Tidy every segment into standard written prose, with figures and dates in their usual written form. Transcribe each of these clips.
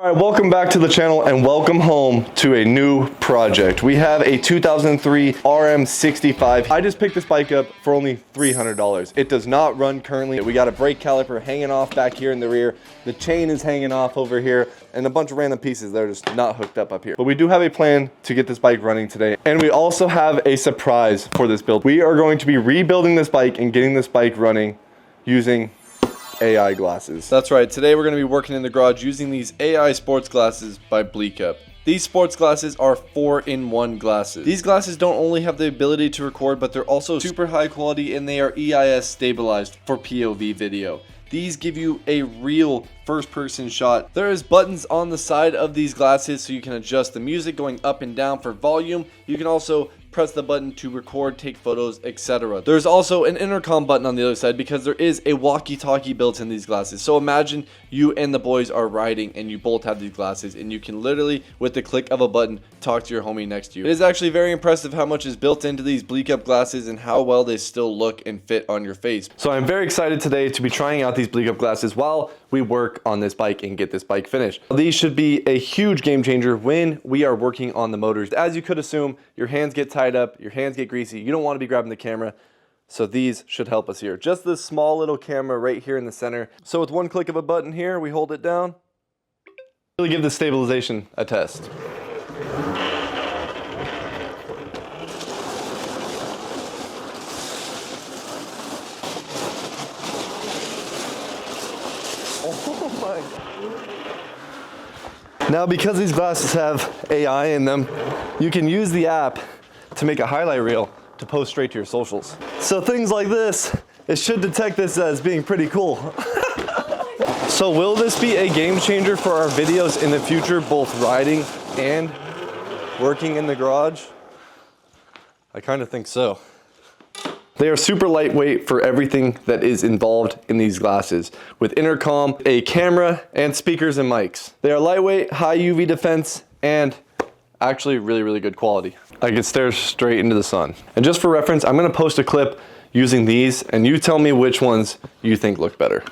Alright, welcome back to the channel and welcome home to a new project. We have a 2003 Rm65. I just picked this bike up for only $300. It does not run currently. We got a brake caliper hanging off back here in the rear. The chain is hanging off over here and a bunch of random pieces that are just not hooked up here. But we do have a plan to get this bike running today. And we also have a surprise for this build. We are going to be rebuilding this bike and getting this bike running using AI glasses. That's right, today we're going to be working in the garage using these AI sports glasses by BleeqUp. These sports glasses are 4-in-1 glasses. These glasses don't only have the ability to record, but they're also super high quality and they are EIS stabilized for POV video. These give you a real first-person shot. There is buttons on the side of these glasses so you can adjust the music going up and down for volume. You can also press the button to record, take photos, etc. There's also an intercom button on the other side because there is a walkie-talkie built in these glasses. So imagine you and the boys are riding and you both have these glasses and you can literally, with the click of a button, talk to your homie next to you. It is actually very impressive how much is built into these BleeqUp glasses and how well they still look and fit on your face. So I'm very excited today to be trying out these BleeqUp glasses while we work on this bike and get this bike finished. These should be a huge game changer when we are working on the motors. As you could assume, your hands get tied up, your hands get greasy, you don't want to be grabbing the camera, so these should help us here. Just this small little camera right here in the center. So with one click of a button here, we hold it down, really give the stabilization a test. Oh my. Now because these glasses have AI in them, you can use the app to make a highlight reel to post straight to your socials. So things like this, it should detect this as being pretty cool. So will this be a game changer for our videos in the future, both riding and working in the garage? I kind of think so. They are super lightweight for everything that is involved in these glasses, with intercom, a camera, and speakers and mics. They are lightweight, high UV defense, and actually really good quality. I can stare straight into the sun. And just for reference, I'm gonna post a clip using these, and you tell me which ones you think look better.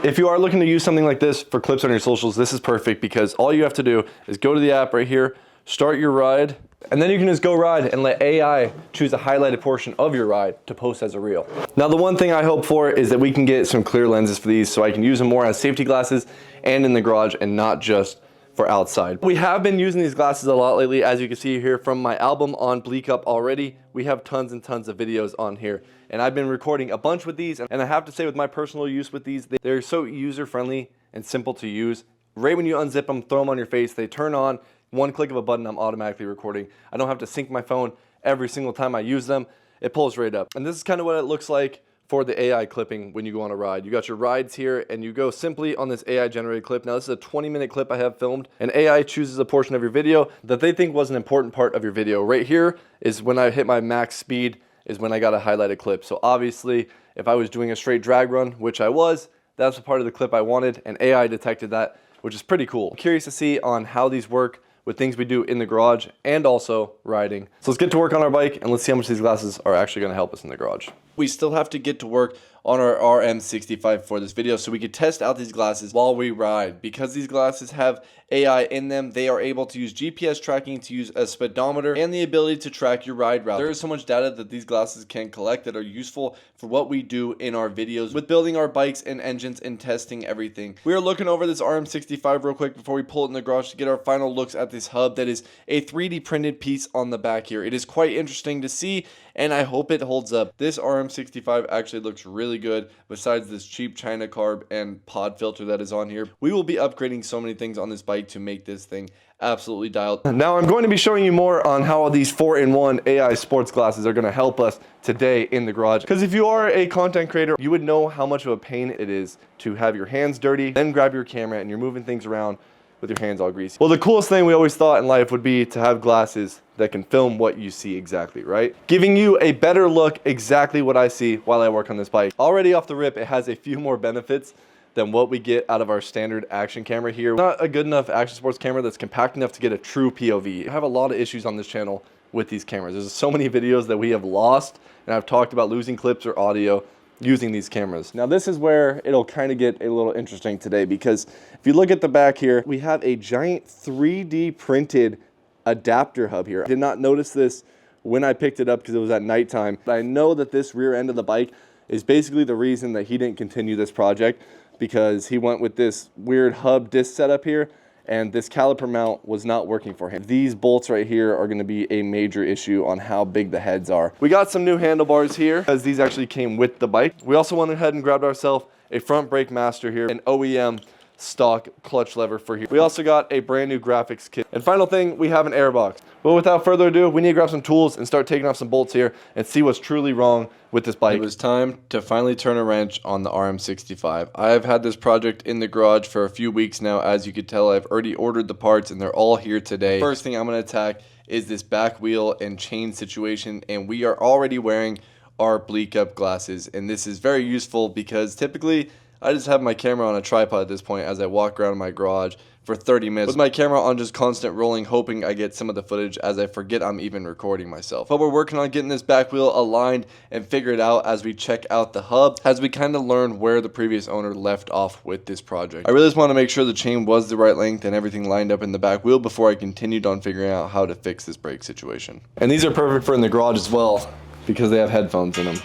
If you are looking to use something like this for clips on your socials, this is perfect because all you have to do is go to the app right here, start your ride, and then you can just go ride and let AI choose a highlighted portion of your ride to post as a reel. Now the one thing I hope for is that we can get some clear lenses for these so I can use them more as safety glasses and in the garage and not just for outside. We have been using these glasses a lot lately. As you can see here from my album on BleeqUp already, we have tons and tons of videos on here. And I've been recording a bunch with these, and I have to say with my personal use with these, they're so user-friendly and simple to use. Right when you unzip them, throw them on your face, they turn on, one click of a button, I'm automatically recording. I don't have to sync my phone every single time I use them. It pulls right up. And this is kind of what it looks like for the AI clipping when you go on a ride. You got your rides here and you go simply on this AI generated clip. Now this is a 20-minute clip I have filmed, and AI chooses a portion of your video that they think was an important part of your video. Right here is when I hit my max speed is when I got a highlighted clip. So obviously if I was doing a straight drag run, which I was, that's the part of the clip I wanted, and AI detected that, which is pretty cool. I'm curious to see on how these work with things we do in the garage and also riding. So let's get to work on our bike and let's see how much these glasses are actually gonna help us in the garage. We still have to get to work on our Rm65 for this video so we could test out these glasses while we ride. Because these glasses have AI in them, they are able to use GPS tracking to use a speedometer and the ability to track your ride route. There is so much data that these glasses can collect that are useful for what we do in our videos with building our bikes and engines and testing everything. We are looking over this Rm65 real quick before we pull it in the garage to get our final looks at this hub that is a 3D printed piece on the back here. It is quite interesting to see, and I hope it holds up. This Rm65 actually looks really good besides this cheap China carb and pod filter that is on here. We will be upgrading so many things on this bike to make this thing absolutely dialed. Now I'm going to be showing you more on how these 4-in-1 AI sports glasses are going to help us today in the garage. Because if you are a content creator, you would know how much of a pain it is to have your hands dirty, then grab your camera and you're moving things around with your hands all greasy. Well, the coolest thing we always thought in life would be to have glasses that can film what you see exactly, right? Giving you a better look exactly what I see while I work on this bike. Already off the rip, it has a few more benefits than what we get out of our standard action camera here. Not a good enough action sports camera that's compact enough to get a true POV. I have a lot of issues on this channel with these cameras. There's so many videos that we have lost, and I've talked about losing clips or audio using these cameras. Now this is where it'll kind of get a little interesting today, because if you look at the back here, we have a giant 3D printed adapter hub here. I did not notice this when I picked it up because it was at nighttime, but I know that this rear end of the bike is basically the reason that he didn't continue this project, because he went with this weird hub disc setup here, and this caliper mount was not working for him. These bolts right here are gonna be a major issue on how big the heads are. We got some new handlebars here, because these actually came with the bike. We also went ahead and grabbed ourselves a front brake master here, an OEM stock clutch lever for here. We also got a brand new graphics kit. And final thing, we have an airbox. But without further ado, we need to grab some tools and start taking off some bolts here and see what's truly wrong with this bike. It was time to finally turn a wrench on the Rm65. I have had this project in the garage for a few weeks now. As you could tell, I've already ordered the parts and they're all here today. First thing I'm gonna attack is this back wheel and chain situation, and we are already wearing our BleeqUp glasses. And this is very useful because typically I just have my camera on a tripod at this point as I walk around my garage for 30 minutes with my camera on just constant rolling, hoping I get some of the footage as I forget I'm even recording myself. But we're working on getting this back wheel aligned and figure it out as we check out the hub, as we kind of learn where the previous owner left off with this project. I really just want to make sure the chain was the right length and everything lined up in the back wheel before I continued on figuring out how to fix this brake situation. And these are perfect for in the garage as well because they have headphones in them.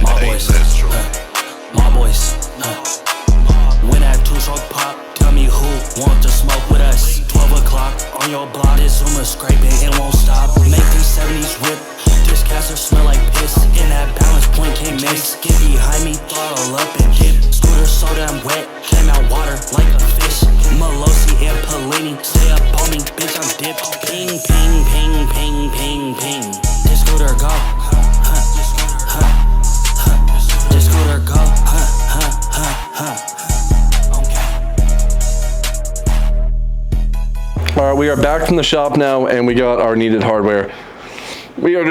MOPBOYZ. When that two-stroke pop, tell me who want to smoke with us. 12 o'clock on your block, this Zuma scraping, it won't stop. Make these 70s rip, this caster smell like piss. In that balance point can't miss. Get behind me, throttle up and dip. Scooter so damn wet, came out water like a fish. Melosi and Pellini, stay up on me, bitch, I'm dipped. Ping, ping, ping, ping, ping, ping. This scooter go. Go. All right, we are back from the shop now and we got our needed hardware. We are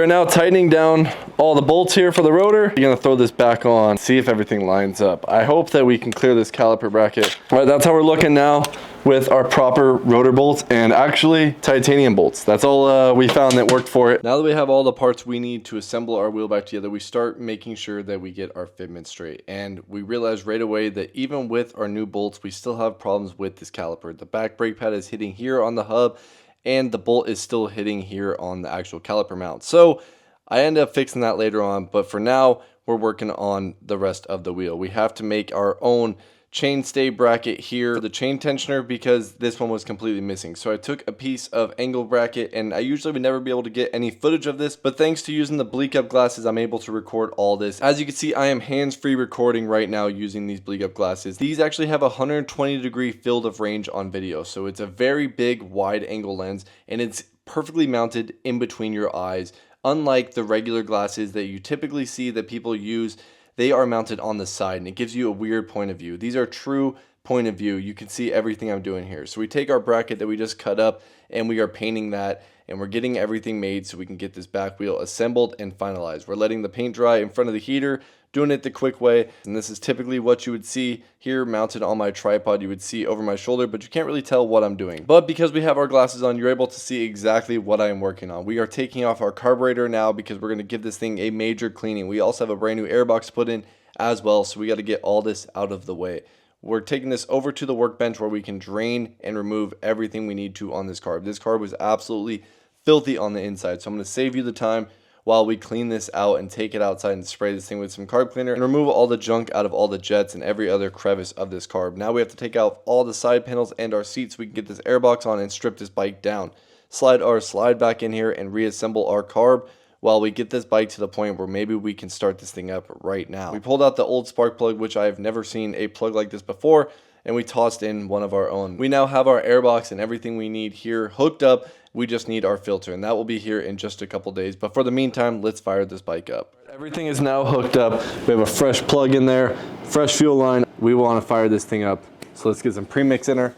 now tightening down all the bolts here for the rotor. We're gonna throw this back on, see if everything lines up. I hope that we can clear this caliper bracket. All right, that's how we're looking now with our proper rotor bolts and actually titanium bolts. That's all we found that worked for it. Now that we have all the parts we need to assemble our wheel back together, we start making sure that we get our fitment straight. And we realized right away that even with our new bolts, we still have problems with this caliper. The back brake pad is hitting here on the hub and the bolt is still hitting here on the actual caliper mount. So I end up fixing that later on, but for now, we're working on the rest of the wheel. We have to make our own chain stay bracket here for the chain tensioner because this one was completely missing. So I took a piece of angle bracket, and I usually would never be able to get any footage of this, but thanks to using the BleeqUp glasses, I'm able to record all this. As you can see, I am hands-free recording right now using these BleeqUp glasses. These actually have a 120-degree field of range on video, so it's a very big wide angle lens, and it's perfectly mounted in between your eyes. Unlike the regular glasses that you typically see that people use, they are mounted on the side and it gives you a weird point of view. These are true point of view. You can see everything I'm doing here. So we take our bracket that we just cut up and we are painting that, and we're getting everything made so we can get this back wheel assembled and finalized. We're letting the paint dry in front of the heater, doing it the quick way, and this is typically what you would see here mounted on my tripod. You would see over my shoulder, but you can't really tell what I'm doing. But because we have our glasses on, you're able to see exactly what I am working on. We are taking off our carburetor now because we're going to give this thing a major cleaning. We also have a brand new airbox put in as well, so we got to get all this out of the way. We're taking this over to the workbench where we can drain and remove everything we need to on this carb. This carb was absolutely filthy on the inside, so I'm going to save you the time while we clean this out and take it outside and spray this thing with some carb cleaner and remove all the junk out of all the jets and every other crevice of this carb. Now we have to take out all the side panels and our seats so we can get this airbox on and strip this bike down. Slide our slide back in here and reassemble our carb while we get this bike to the point where maybe we can start this thing up right now. We pulled out the old spark plug, which I have never seen a plug like this before, and we tossed in one of our own. We now have our airbox and everything we need here hooked up. We just need our filter, and that will be here in just a couple days. But for the meantime, let's fire this bike up. Everything is now hooked up. We have a fresh plug in there, fresh fuel line. We want to fire this thing up. So let's get some premix in her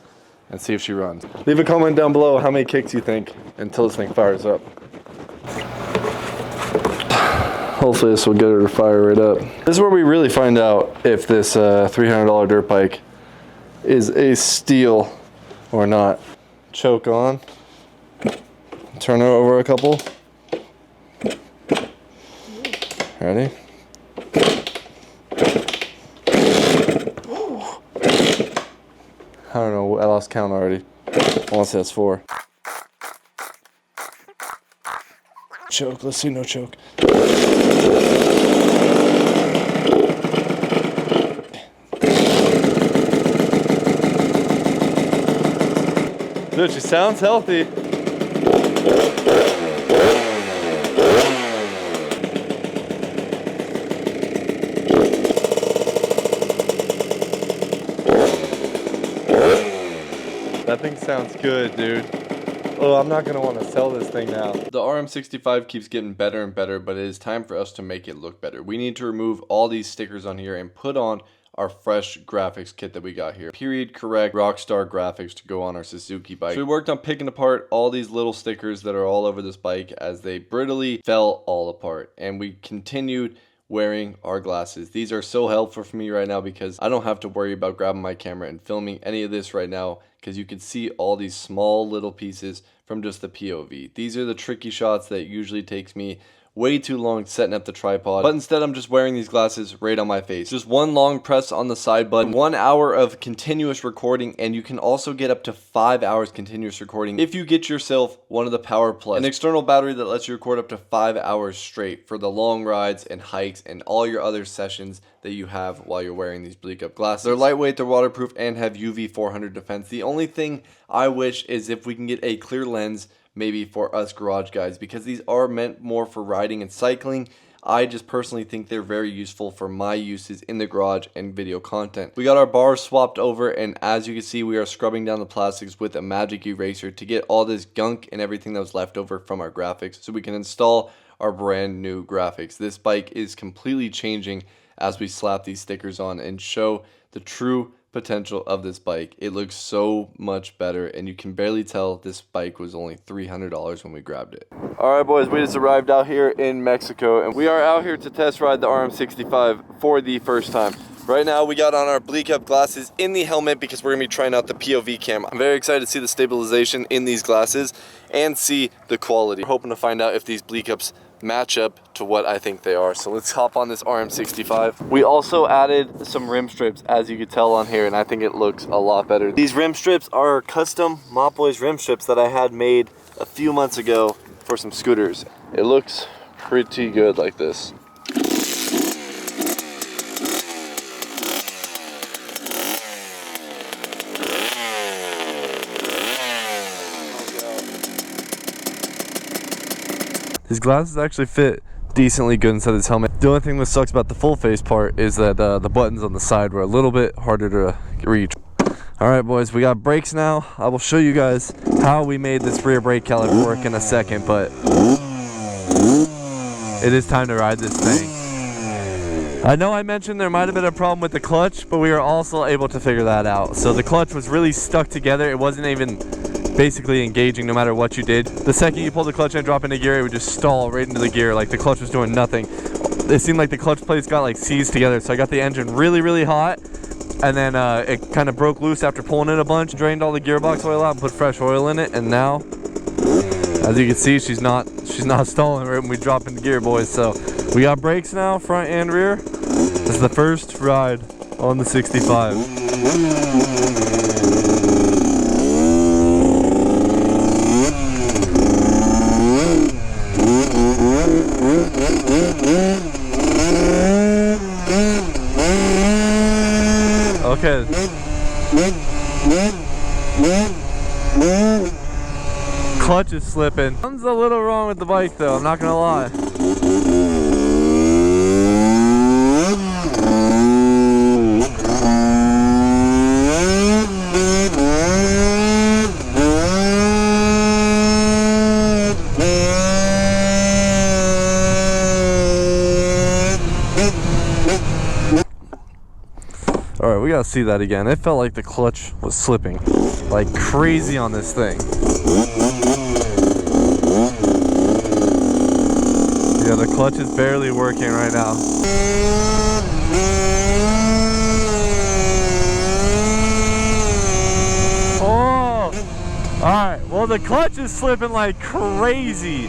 and see if she runs. Leave a comment down below how many kicks you think until this thing fires up. Hopefully this will get her to fire right up. This is where we really find out if this $300 dirt bike is a steal or not. Choke on. Turn her over a couple. Ready? I don't know, I lost count already. I want to say that's 4. Choke, let's see, no choke. Dude, she sounds healthy. That thing sounds good, dude. Oh, I'm not gonna want to sell this thing now. The Rm65 keeps getting better and better, but it is time for us to make it look better. We need to remove all these stickers on here and put on our fresh graphics kit that we got here. Period correct Rockstar graphics to go on our Suzuki bike. So we worked on picking apart all these little stickers that are all over this bike as they brittly fell all apart. And we continued wearing our glasses. These are so helpful for me right now because I don't have to worry about grabbing my camera and filming any of this right now, because you can see all these small little pieces from just the POV. These are the tricky shots that usually takes me way too long setting up the tripod, but instead I'm just wearing these glasses right on my face. Just one long press on the side button, 1 hour of continuous recording, and you can also get up to 5 hours continuous recording if you get yourself one of the Power Plus, an external battery that lets you record up to 5 hours straight for the long rides and hikes and all your other sessions that you have while you're wearing these BleeqUp glasses. They're lightweight, they're waterproof, and have UV 400 defense. The only thing I wish is if we can get a clear lens, maybe for us garage guys, because these are meant more for riding and cycling. I just personally think they're very useful for my uses in the garage and video content. We got our bars swapped over, and as you can see, we are scrubbing down the plastics with a magic eraser to get all this gunk and everything that was left over from our graphics so we can install our brand new graphics. This bike is completely changing as we slap these stickers on and show the true potential of this bike. It looks so much better, and you can barely tell this bike was only $300 when we grabbed it. Alright boys, we just arrived out here in Mexico, and we are out here to test ride the Rm65 for the first time. Right now we got on our BleeqUp glasses in the helmet because we're going to be trying out the POV cam. I'm very excited to see the stabilization in these glasses and see the quality. We're hoping to find out if these BleeqUps match up to what I think they are. So let's hop on this Rm65. We also added some rim strips, as you can tell on here, and I think it looks a lot better. These rim strips are custom MOPBOYZ rim strips that I had made a few months ago for some scooters. It looks pretty good like this. These glasses actually fit decently good inside this helmet. The only thing that sucks about the full face part is that the buttons on the side were a little bit harder to reach. Alright boys, we got brakes now. I will show you guys how we made this rear brake caliper work in a second, but it is time to ride this thing. I know I mentioned there might have been a problem with the clutch, but we were also able to figure that out. So the clutch was really stuck together. It wasn't even basically engaging no matter what you did. The second you pull the clutch and drop into gear, it would just stall right into the gear, like the clutch was doing nothing. It seemed like the clutch plates got like seized together, so I got the engine really hot, and then it kind of broke loose after pulling it a bunch, drained all the gearbox oil out and put fresh oil in it, and now, as you can see, she's not stalling right when we drop into gear, boys. So we got brakes now, front and rear. This is the first ride on the 65. Okay. Clutch is slipping. Something's a little wrong with the bike though, I'm not gonna lie. Alright, we gotta see that again. It felt like the clutch was slipping like crazy on this thing. Yeah, the clutch is barely working right now. Oh! Alright, well the clutch is slipping like crazy.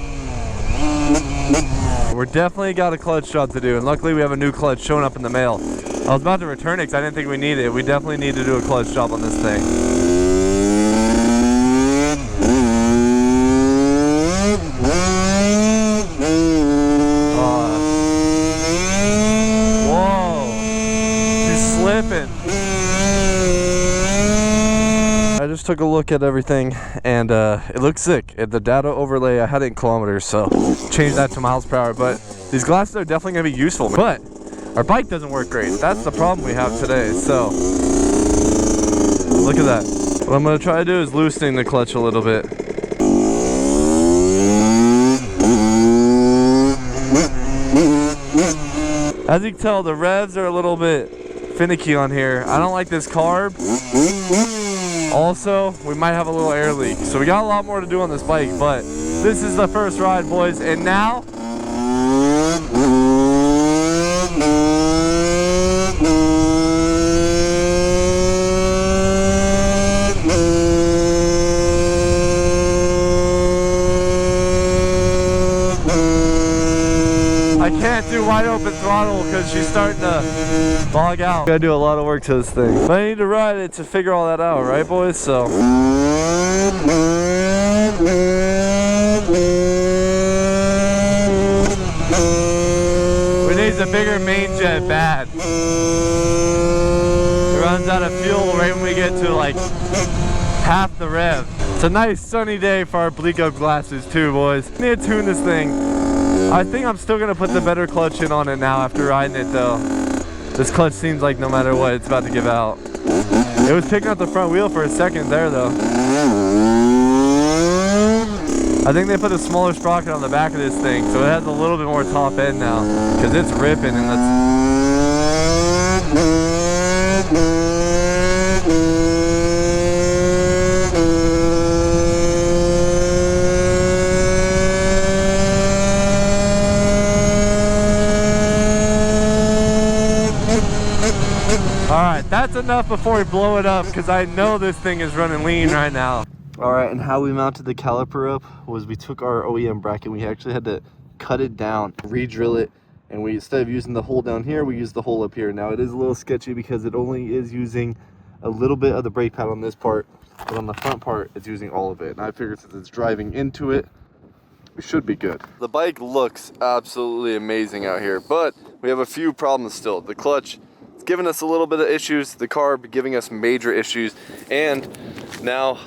We're definitely got a clutch job to do, and luckily we have a new clutch showing up in the mail. I was about to return it because I didn't think we needed it. We definitely need to do a clutch job on this thing. Whoa, she's slipping. I just took a look at everything and it looks sick. The data overlay, I had it in kilometers, so changed that to miles per hour. But these glasses are definitely gonna be useful. But our bike doesn't work great. That's the problem we have today. So look at that. What I'm gonna try to do is loosening the clutch a little bit. As you can tell, the revs are a little bit finicky on here. I don't like this carb. Also, we might have a little air leak. So we got a lot more to do on this bike, but this is the first ride, boys. And now, I can't do wide open throttle because she's starting to bog out. Gotta do a lot of work to this thing. But I need to ride it to figure all that out, right, boys? So we need a bigger main jet bad. It runs out of fuel right when we get to like half the rev. It's a nice sunny day for our BleeqUp glasses too, boys. I need to tune this thing. I think I'm still gonna put the better clutch in on it now after riding it though. This clutch seems like no matter what, it's about to give out. It was picking up the front wheel for a second there though. I think they put a smaller sprocket on the back of this thing, so it has a little bit more top end now, because it's ripping and that's... Alright, that's enough before we blow it up, because I know this thing is running lean right now. Alright, and how we mounted the caliper up was we took our OEM bracket, we actually had to cut it down, re-drill it, and we, instead of using the hole down here, we used the hole up here. Now it is a little sketchy because it only is using a little bit of the brake pad on this part, but on the front part it's using all of it. And I figured since it's driving into it, we should be good. The bike looks absolutely amazing out here, but we have a few problems still. The clutch, giving us a little bit of issues, the carb giving us major issues, and now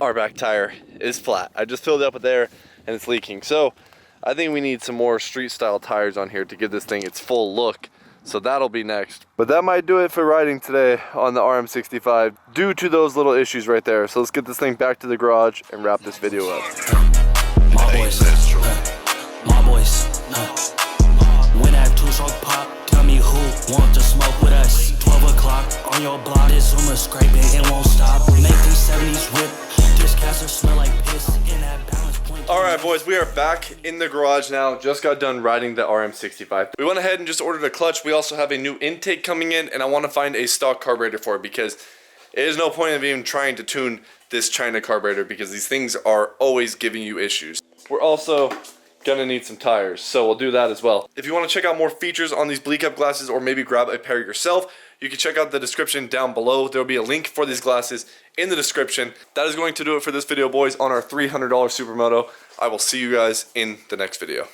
our back tire is flat. I just filled it up with air and it's leaking. So I think we need some more street style tires on here to give this thing its full look. So that'll be next. But that might do it for riding today on the RM65 due to those little issues right there. So let's get this thing back to the garage and wrap this video up. MOPBOYZ. When that two-stroke pop, tell me who want to smoke with us. 12 o'clock on your block, this Zuma scraping and won't stop. Make these 70s whip, this caster smell like piss in that balance point. Alright boys, we are back in the garage now. Just got done riding the RM65. We went ahead and just ordered a clutch. We also have a new intake coming in, and I want to find a stock carburetor for it because there's no point of even trying to tune this China carburetor because these things are always giving you issues. We're also gonna need some tires, so we'll do that as well. If you want to check out more features on these BleeqUp glasses or maybe grab a pair yourself, you can check out the description down below. There will be a link for these glasses in the description. That is going to do it for this video, boys, on our $300 SuperMoto. I will see you guys in the next video.